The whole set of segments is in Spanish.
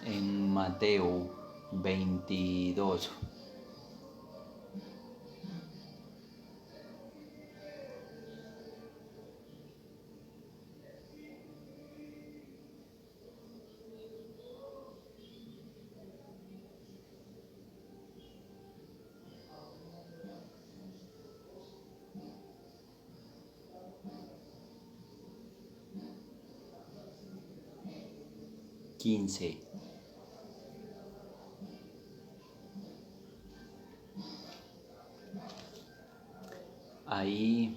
en Mateo 22. Ahí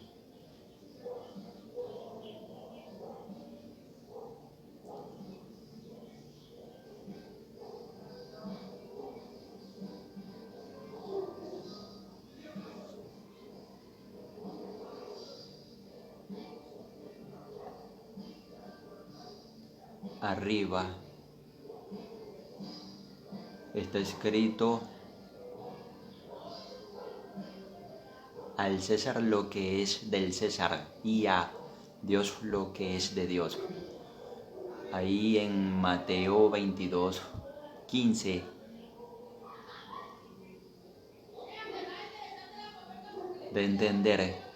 arriba está escrito: al César lo que es del César y a Dios lo que es de Dios. Ahí en Mateo 22:15 de entender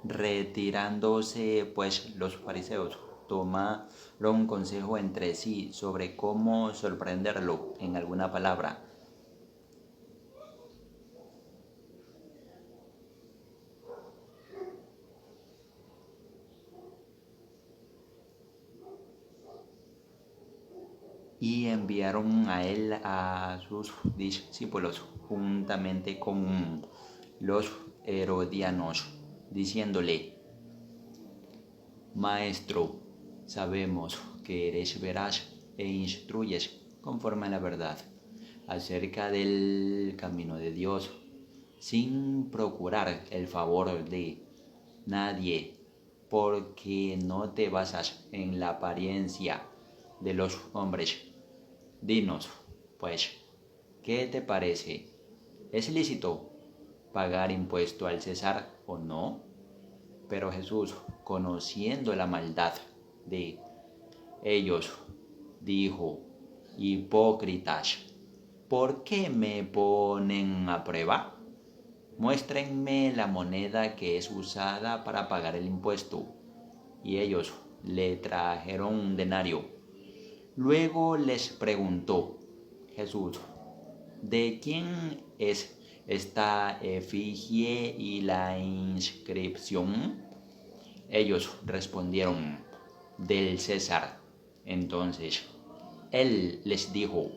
retirándose pues los fariseos tomaron consejo entre sí sobre cómo sorprenderlo en alguna palabra. Y enviaron a él a sus discípulos juntamente con los herodianos, diciéndole: Maestro, sabemos que eres veraz e instruyes conforme a la verdad acerca del camino de Dios, sin procurar el favor de nadie, porque no te basas en la apariencia de los hombres. Dinos, pues, ¿qué te parece? ¿Es lícito pagar impuesto al César o no? Pero Jesús, conociendo la maldad de ellos, dijo: Hipócritas, ¿por qué me ponen a prueba? Muéstrenme la moneda que es usada para pagar el impuesto. Y ellos le trajeron un denario. Luego les preguntó Jesús: ¿de quién es esta efigie y la inscripción? Ellos respondieron: del César. Entonces él les dijo: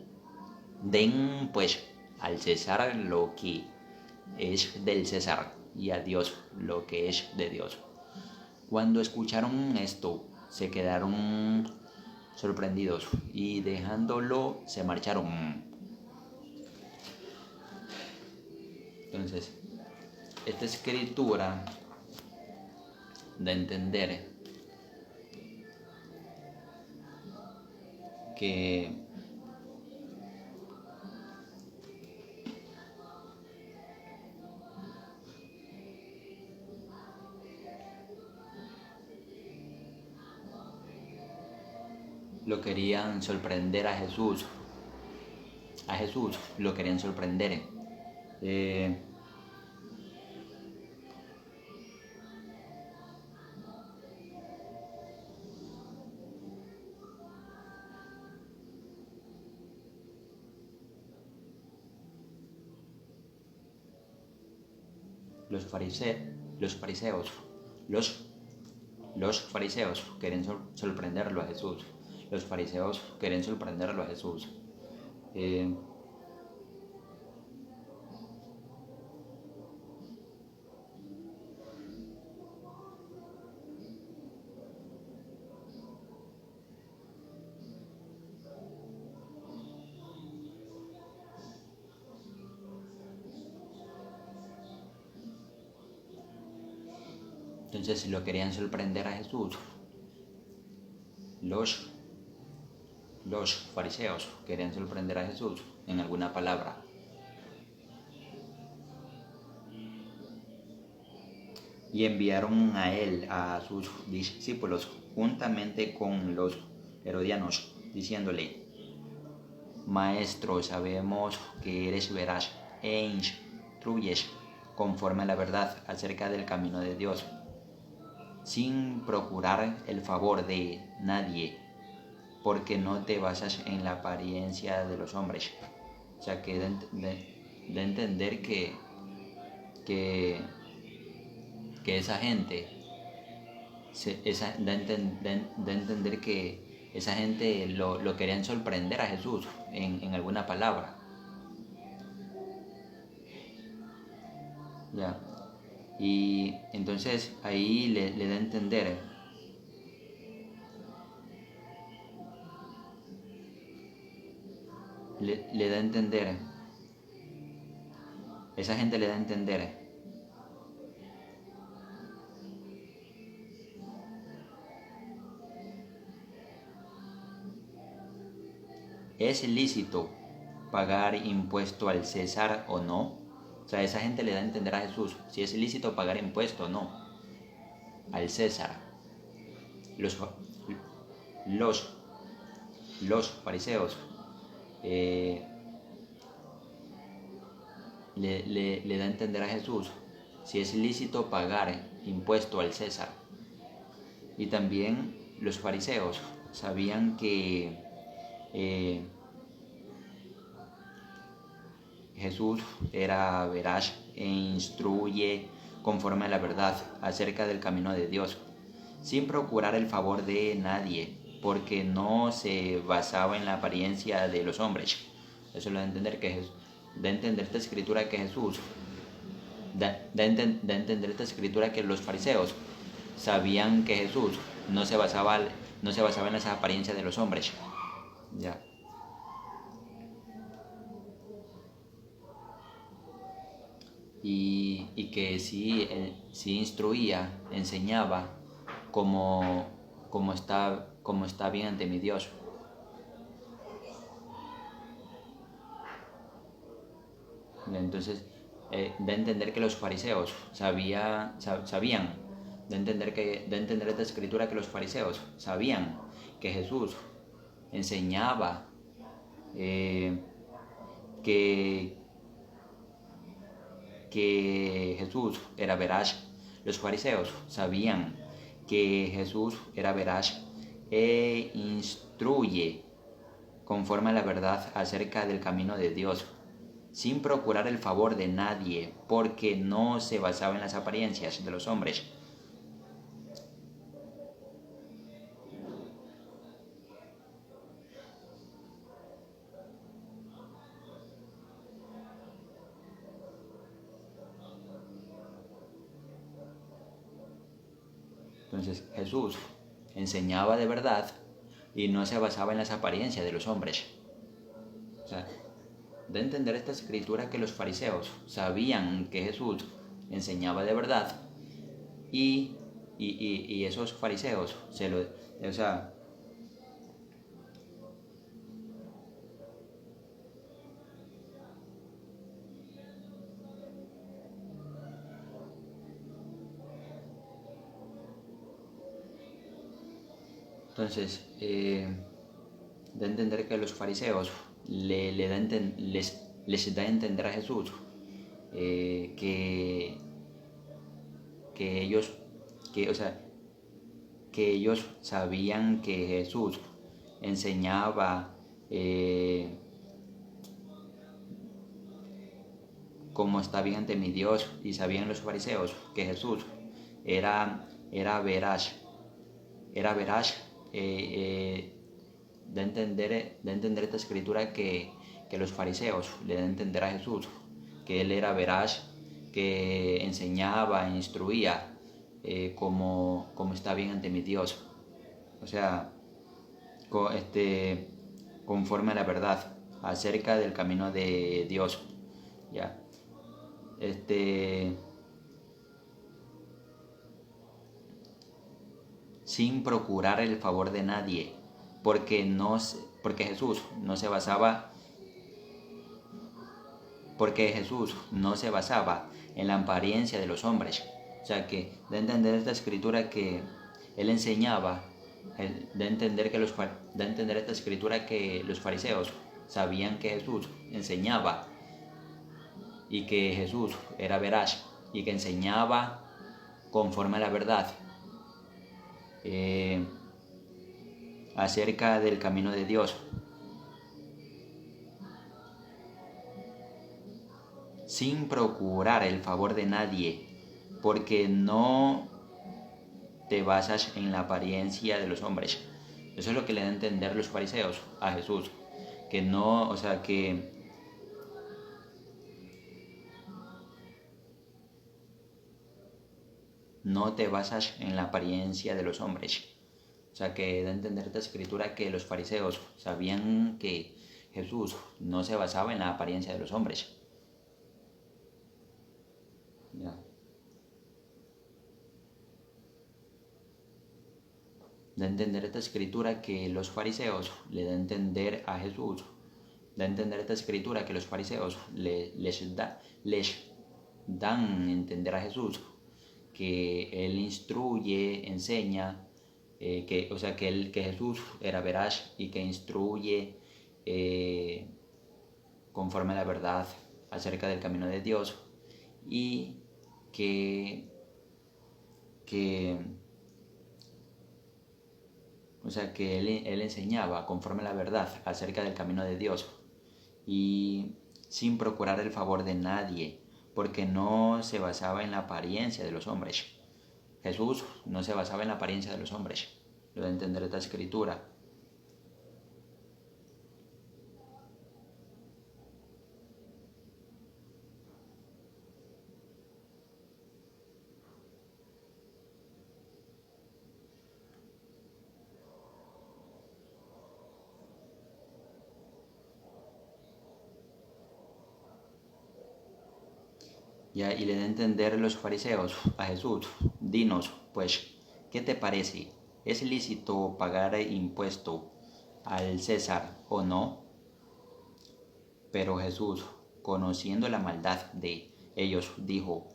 den pues al César lo que es del César y a Dios lo que es de Dios. Cuando escucharon esto, se quedaron sorprendidos y dejándolo se marcharon. Entonces, esta escritura da a entender que lo querían sorprender a Jesús. A Jesús lo querían sorprender. Los fariseos querían sorprenderlo a Jesús. Los fariseos querían sorprenderlo a Jesús. Entonces lo querían sorprender a Jesús. Los fariseos querían sorprender a Jesús en alguna palabra. y enviaron a él a sus discípulos juntamente con los herodianos, diciéndole: Maestro, sabemos que eres veraz e instruyes conforme a la verdad acerca del camino de Dios, sin procurar el favor de nadie, porque no te basas en la apariencia de los hombres. O sea, que de entender que esa gente, de entender que esa gente lo querían sorprender a Jesús en alguna palabra. ¿Ya? Y entonces ahí le da a entender, le da a entender, esa gente le da a entender ¿es lícito pagar impuesto al César o no? O sea, esa gente le da a entender a Jesús si es lícito pagar impuesto o no al César. Los, los fariseos eh, le da a entender a Jesús si es lícito pagar impuesto al César. Y también los fariseos sabían que Jesús era veraz e instruye conforme a la verdad acerca del camino de Dios, sin procurar el favor de nadie, porque no se basaba en la apariencia de los hombres. Eso lo da a entender da a entender esta escritura que Jesús, da a entender esta escritura que los fariseos sabían que Jesús no se basaba en las apariencias de los hombres. Ya. Y que sí, sí instruía, enseñaba como está bien ante mi Dios. Entonces, da a entender que los fariseos sabían, da a entender esta escritura que los fariseos sabían que Jesús enseñaba que Jesús era veraz. Los fariseos sabían que Jesús era veraz e instruye conforme a la verdad acerca del camino de Dios, sin procurar el favor de nadie, porque no se basaba en las apariencias de los hombres. Entonces Jesús enseñaba de verdad y no se basaba en las apariencias de los hombres. O sea, de entender esta escritura que los fariseos sabían que Jesús enseñaba de verdad y esos fariseos o sea, entonces de entender que los fariseos les da a entender a Jesús que ellos, o sea, que ellos sabían que Jesús enseñaba como está bien ante mi Dios, y sabían los fariseos que Jesús era veraz, de entender esta escritura que los fariseos le dan a entender a Jesús, que él era veraz, que enseñaba, instruía como está bien ante mi Dios. O sea, conforme a la verdad acerca del camino de Dios. Ya. Sin procurar el favor de nadie, porque Jesús no se basaba en la apariencia de los hombres, O sea, que da a entender esta escritura que él enseñaba, da a entender esta escritura que los fariseos sabían que Jesús enseñaba y que Jesús era veraz y que enseñaba conforme a la verdad acerca del camino de Dios, sin procurar el favor de nadie, porque no te basas en la apariencia de los hombres. Eso es lo que le dan a entender los fariseos a Jesús, que no, o sea, que no te basas en la apariencia de los hombres. O sea, que da a entender esta escritura que los fariseos sabían que Jesús no se basaba en la apariencia de los hombres. Ya. Da a entender esta escritura que los fariseos le da a entender a Jesús. Da a entender esta escritura que los fariseos les dan a entender a Jesús que él instruye, enseña, que Jesús era veraz y que instruye conforme a la verdad acerca del camino de Dios, y que él enseñaba conforme a la verdad acerca del camino de Dios y sin procurar el favor de nadie, porque no se basaba en la apariencia de los hombres. Jesús no se basaba en la apariencia de los hombres. Lo de entender esta escritura. Ya, y le da a entender los fariseos a Jesús: dinos, pues, ¿qué te parece? ¿Es lícito pagar impuesto al César o no? Pero Jesús, conociendo la maldad de ellos, dijo: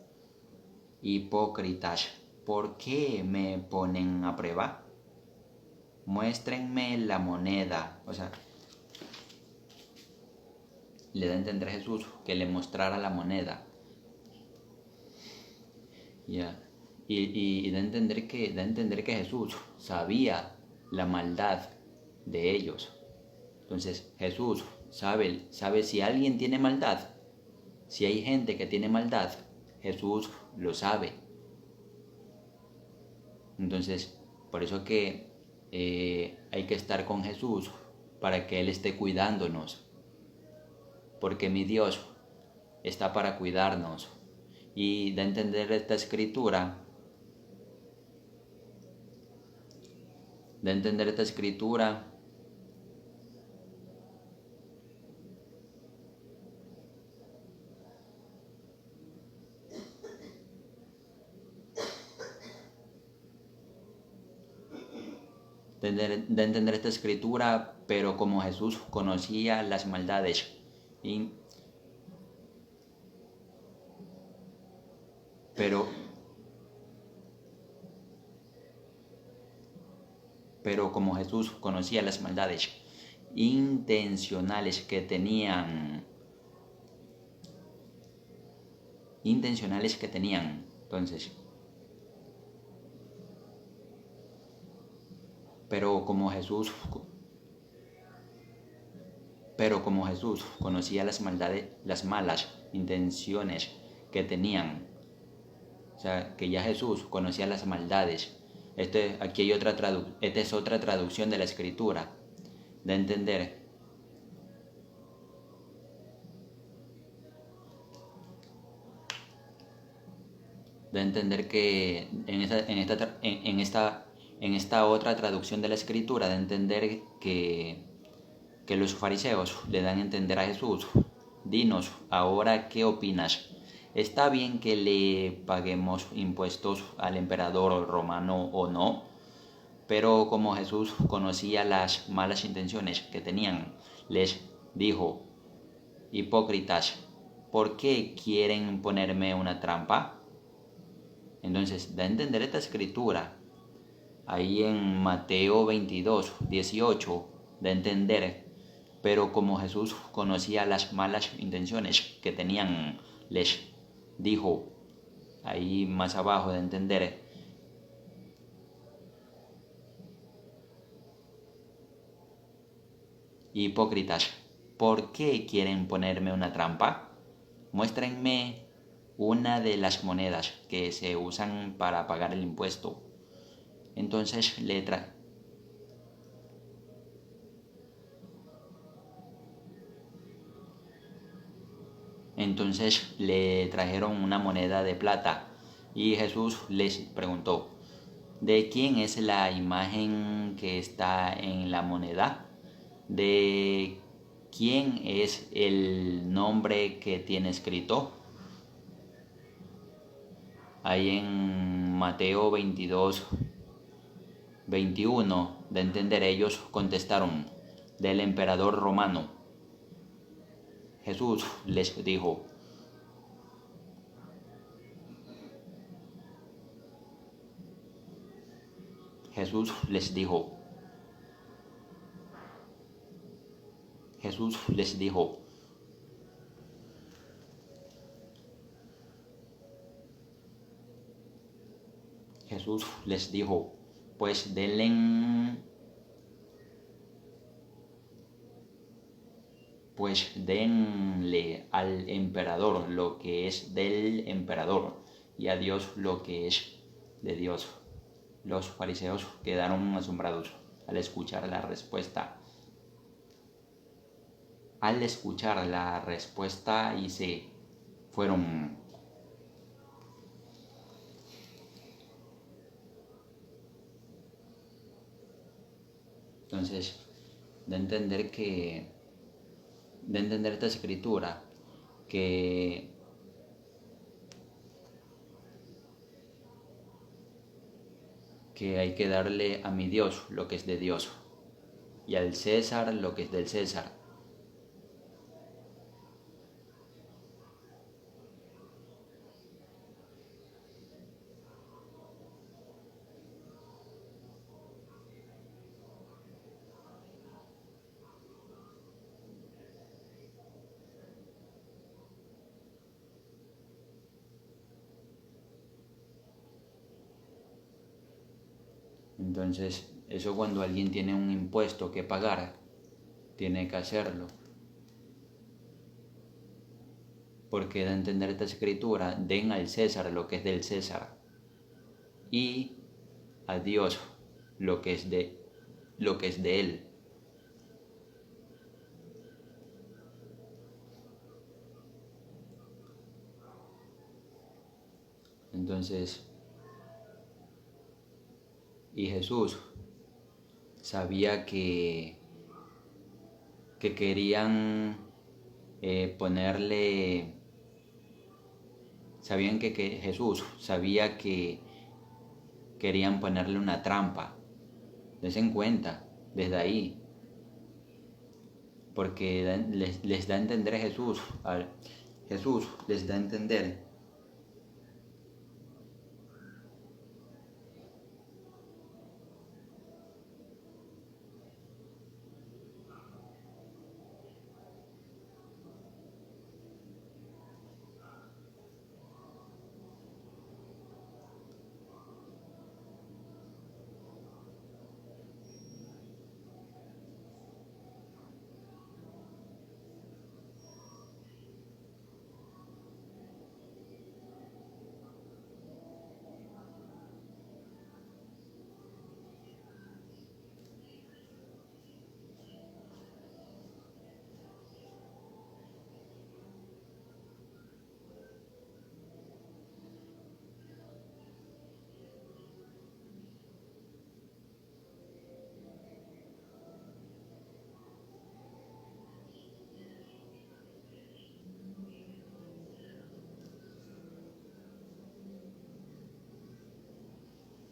hipócritas, ¿por qué me ponen a prueba? Muéstrenme la moneda. O sea, le da a entender a Jesús que le mostrara la moneda. Ya. Y da a entender que Jesús sabía la maldad de ellos. Entonces Jesús sabe si alguien tiene maldad, si hay gente que tiene maldad, Jesús lo sabe. Entonces, por eso que hay que estar con Jesús, para que Él esté cuidándonos, porque mi Dios está para cuidarnos. Y da a entender esta escritura, pero como Jesús conocía las maldades, pero como Jesús conocía las maldades intencionales que tenían, entonces, pero como Jesús conocía las maldades, las malas intenciones que tenían, o sea, que ya Jesús conocía las maldades. Esta es otra traducción de la escritura, de entender que en esta otra traducción de la escritura, de entender que los fariseos le dan a entender a Jesús: dinos ahora qué opinas. ¿Está bien que le paguemos impuestos al emperador romano o no? Pero como Jesús conocía las malas intenciones que tenían, les dijo: hipócritas, ¿por qué quieren ponerme una trampa? Entonces, da a entender esta escritura ahí en Mateo 22, 18, da a entender, pero como Jesús conocía las malas intenciones que tenían, les dijo ahí más abajo de entender, hipócritas, ¿por qué quieren ponerme una trampa? Muéstrenme una de las monedas que se usan para pagar el impuesto. Entonces le trajeron una moneda de plata y Jesús les preguntó, ¿de quién es la imagen que está en la moneda? ¿De quién es el nombre que tiene escrito? Ahí en Mateo 22, 21, de entender, ellos contestaron, del emperador romano. Jesús les dijo, Jesús les dijo, Jesús les dijo, Jesús les dijo, pues denle al emperador lo que es del emperador y a Dios lo que es de Dios. Los fariseos quedaron asombrados al escuchar la respuesta. Y se fueron. Entonces, de entender esta escritura que hay que darle a mi Dios lo que es de Dios y al César lo que es del César. Entonces, eso cuando alguien tiene un impuesto que pagar, tiene que hacerlo. Porque da a entender esta escritura, den al César lo que es del César y a Dios lo que es de él. Entonces, y Jesús sabía que querían ponerle, sabían que Jesús sabía que querían ponerle una trampa. Des en cuenta, desde ahí, porque les da a entender Jesús les da a entender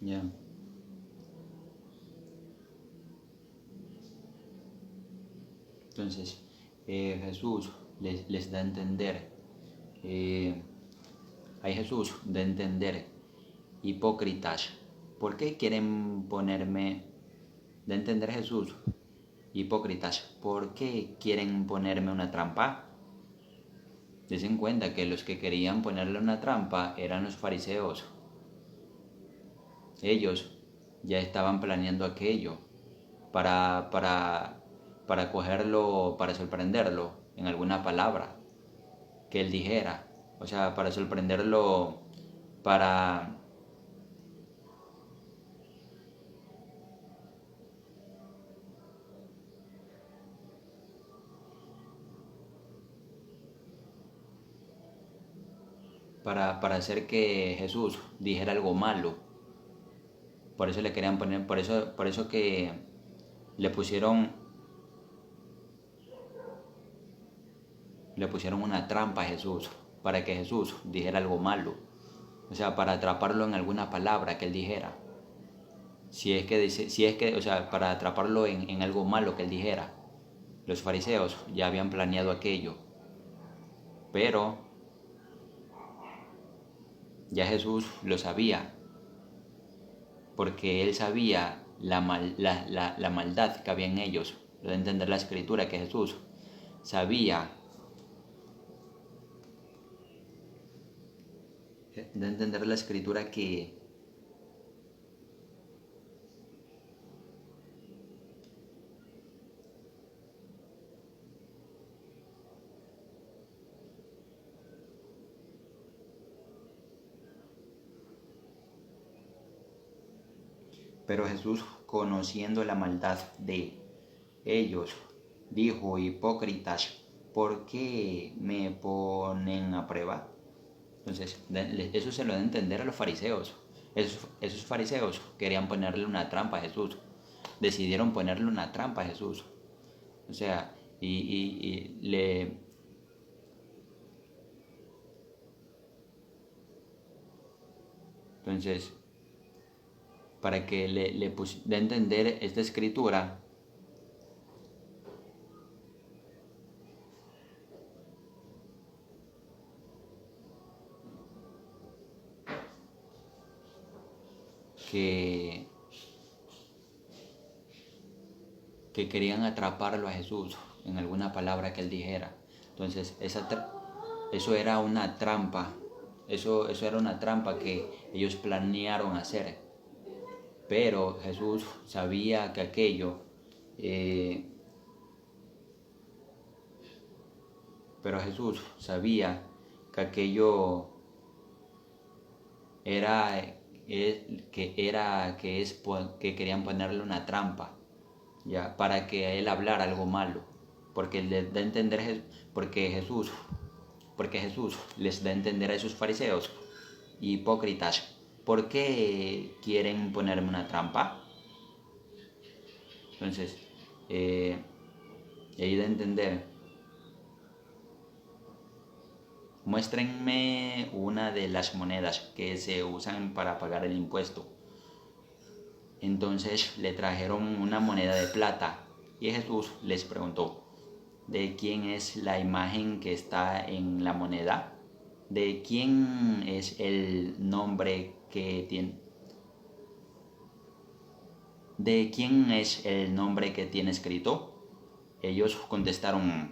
ya. Entonces, Jesús les da a entender, ahí Jesús da a entender hipócritas, ¿por qué quieren ponerme, de entender Jesús? Hipócritas, ¿por qué quieren ponerme una trampa? Desen cuenta que los que querían ponerle una trampa eran los fariseos. Ellos ya estaban planeando aquello para cogerlo, para sorprenderlo en alguna palabra que él dijera. O sea, para sorprenderlo, para para hacer que Jesús dijera algo malo. Por eso le querían poner, por eso que le pusieron una trampa a Jesús, para que Jesús dijera algo malo. O sea, para atraparlo en alguna palabra que él dijera. O sea, para atraparlo en algo malo que él dijera. Los fariseos ya habían planeado aquello. Pero ya Jesús lo sabía, porque él sabía la maldad que había en ellos. Lo de entender la escritura, que Jesús sabía, de entender la escritura pero Jesús, conociendo la maldad de ellos, dijo: hipócritas, ¿por qué me ponen a prueba? Entonces, eso se lo debe entender a los fariseos. Esos fariseos querían ponerle una trampa a Jesús. Decidieron ponerle una trampa a Jesús. O sea, y le... Entonces, para que de entender esta escritura, que querían atraparlo a Jesús en alguna palabra que él dijera. Entonces, eso era una trampa. Eso era una trampa que ellos planearon hacer. Pero Jesús sabía que aquello... pero Jesús sabía que aquello que querían ponerle una trampa, ya, para que él hablara algo malo, porque le da a entender, porque Jesús les da a entender a esos fariseos hipócritas: ¿por qué quieren ponerme una trampa? Entonces, ahí da a entender: muéstrenme una de las monedas que se usan para pagar el impuesto. Entonces le trajeron una moneda de plata y Jesús les preguntó: ¿de quién es la imagen que está en la moneda? ¿De quién es el nombre que tiene? ¿De quién es el nombre que tiene escrito? Ellos contestaron: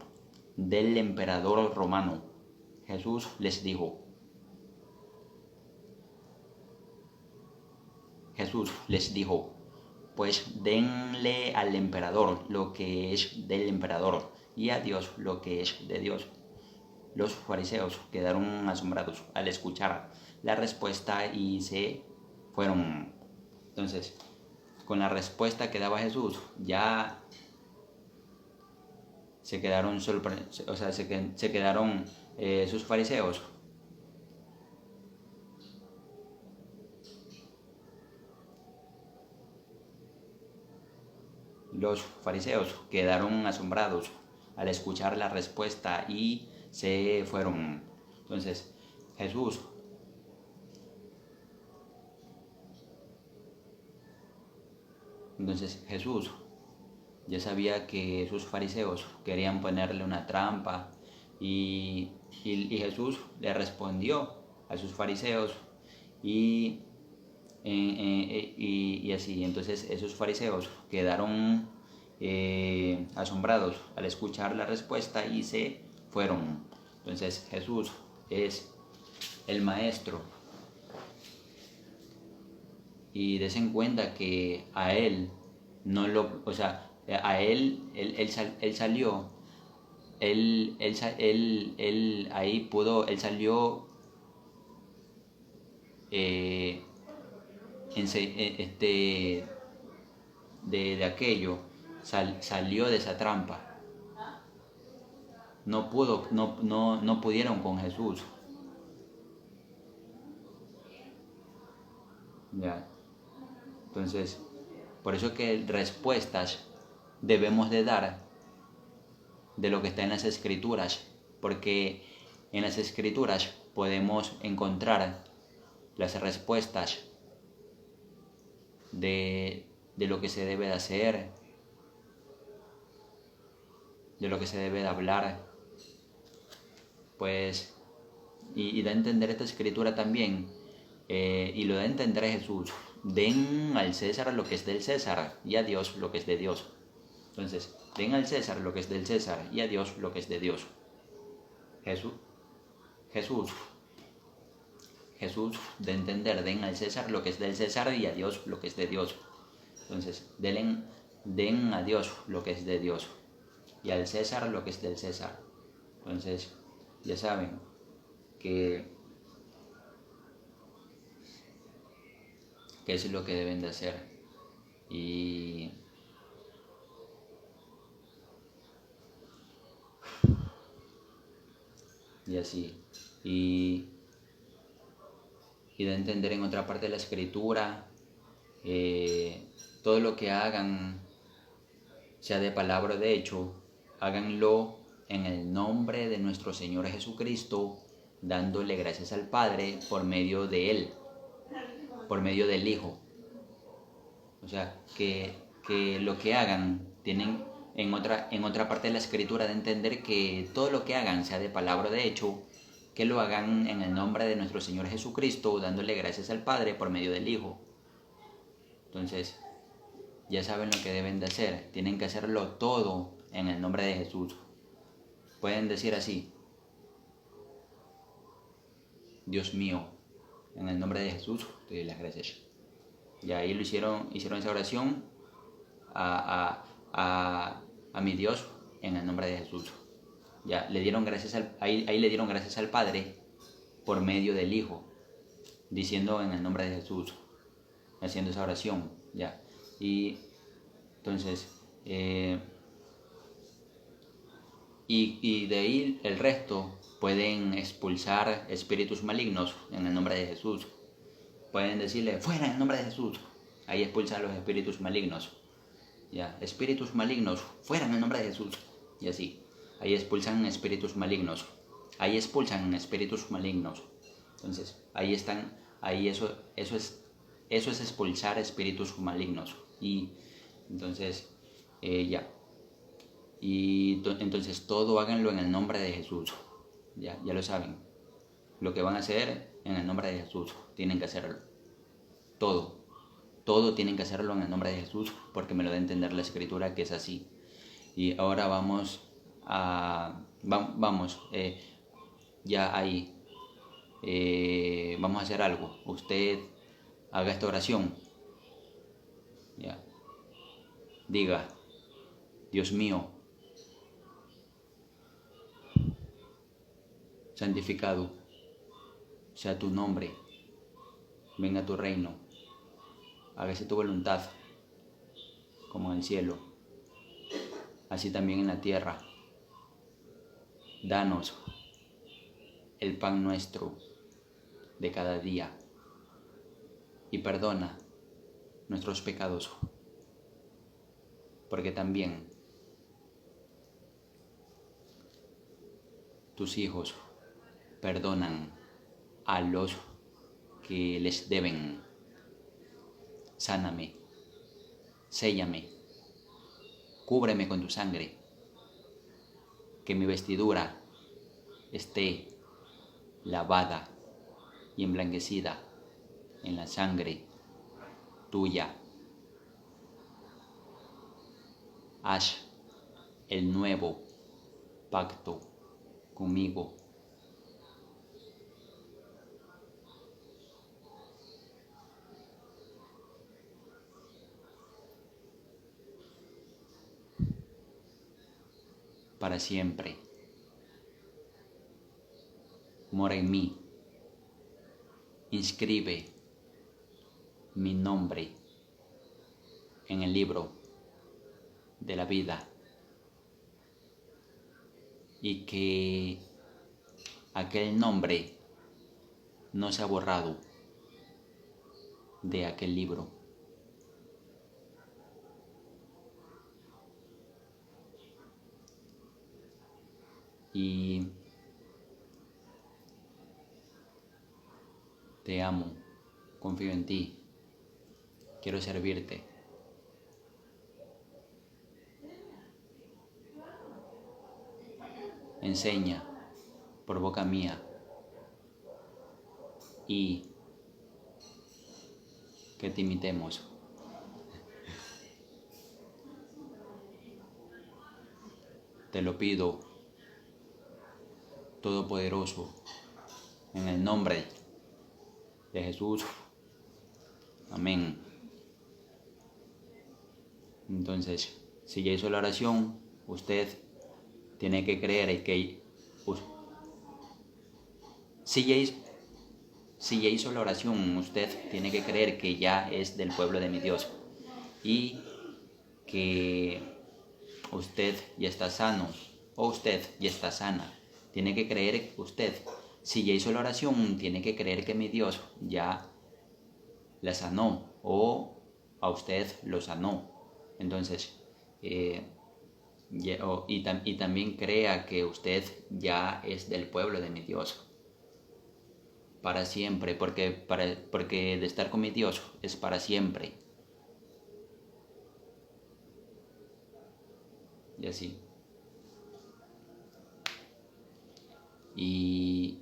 del emperador romano. Jesús les dijo: pues denle al emperador lo que es del emperador y a Dios lo que es de Dios. Los fariseos quedaron asombrados al escuchar la respuesta y se fueron. Entonces, con la respuesta que daba Jesús, ya se quedaron se quedaron sus fariseos. Los fariseos quedaron asombrados al escuchar la respuesta y se fueron. Entonces, Jesús ya sabía que sus fariseos querían ponerle una trampa y Jesús le respondió a sus fariseos y y así. Entonces esos fariseos quedaron asombrados al escuchar la respuesta y se fueron. Entonces Jesús es el maestro, y des en cuenta que a él no lo, o sea, a él salió, él ahí pudo, él salió eh, de aquello, salió de esa trampa. No pudieron con Jesús. Ya. Entonces, por eso que respuestas debemos de dar de lo que está en las escrituras, porque en las escrituras podemos encontrar las respuestas de lo que se debe de hacer, de lo que se debe de hablar, pues, y da a entender esta escritura también, y lo da a entender Jesús: den al César lo que es del César y a Dios lo que es de Dios. Entonces, den al César lo que es del César y a Dios lo que es de Dios. Jesús de entender: den al César lo que es del César y a Dios lo que es de Dios. Entonces, den a Dios lo que es de Dios y al César lo que es del César. Entonces, ya saben que es lo que deben de hacer. Y así. Y de entender en otra parte de la escritura, todo lo que hagan, sea de palabra o de hecho, háganlo en el nombre de nuestro Señor Jesucristo, dándole gracias al Padre por medio de Él, por medio del Hijo. O sea, que lo que hagan, tienen en otra parte de la escritura de entender que todo lo que hagan, sea de palabra o de hecho, que lo hagan en el nombre de nuestro Señor Jesucristo, dándole gracias al Padre por medio del Hijo. Entonces, ya saben lo que deben de hacer. Tienen que hacerlo todo en el nombre de Jesús. Pueden decir así: Dios mío, en el nombre de Jesús te doy las gracias. Y ahí hicieron esa oración a mi Dios en el nombre de Jesús. Ya le dieron gracias ahí le dieron gracias al Padre por medio del Hijo, diciendo en el nombre de Jesús, haciendo esa oración. Ya. Y entonces, y de ahí el resto pueden expulsar espíritus malignos en el nombre de Jesús. Pueden decirle: fuera en el nombre de Jesús. Ahí expulsan los espíritus malignos. Ya, espíritus malignos, fuera en el nombre de Jesús. Y así. Ahí expulsan espíritus malignos. Ahí expulsan espíritus malignos. Entonces, ahí están, ahí eso es expulsar espíritus malignos. Y entonces, ya. Y entonces todo háganlo en el nombre de Jesús. Ya lo saben. Lo que van a hacer en el nombre de Jesús, tienen que hacerlo. Todo tienen que hacerlo en el nombre de Jesús, porque me lo da a entender la escritura que es así. Y ahora vamos ya ahí. Vamos a hacer algo. Usted haga esta oración. Ya. Diga: Dios mío, santificado sea tu nombre, venga tu reino, hágase tu voluntad, como en el cielo, así también en la tierra. Danos el pan nuestro de cada día y perdona nuestros pecados, porque también tus hijos perdonan a los que les deben. Sáname, séllame, cúbreme con tu sangre, que mi vestidura esté lavada y emblanquecida en la sangre tuya. Haz el nuevo pacto conmigo. Para siempre. Mora en mí. Inscribe mi nombre en el libro de la vida y que aquel nombre no sea borrado de aquel libro. Y te amo, confío en ti, quiero servirte. Enseña por boca mía y que te imitemos. Te lo pido, Todopoderoso, en el nombre de Jesús. Amén. Entonces, si ya hizo la oración, usted tiene que creer que... Si ya hizo la oración, usted tiene que creer que ya es del pueblo de mi Dios y que usted ya está sano o usted ya está sana. Tiene que creer usted. Si ya hizo la oración, tiene que creer que mi Dios ya la sanó o a usted lo sanó. Entonces, y también crea que usted ya es del pueblo de mi Dios para siempre, porque de estar con mi Dios es para siempre. Y así. Y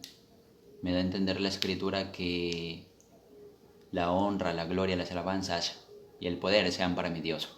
me da a entender la escritura que la honra, la gloria, las alabanzas y el poder sean para mi Dios.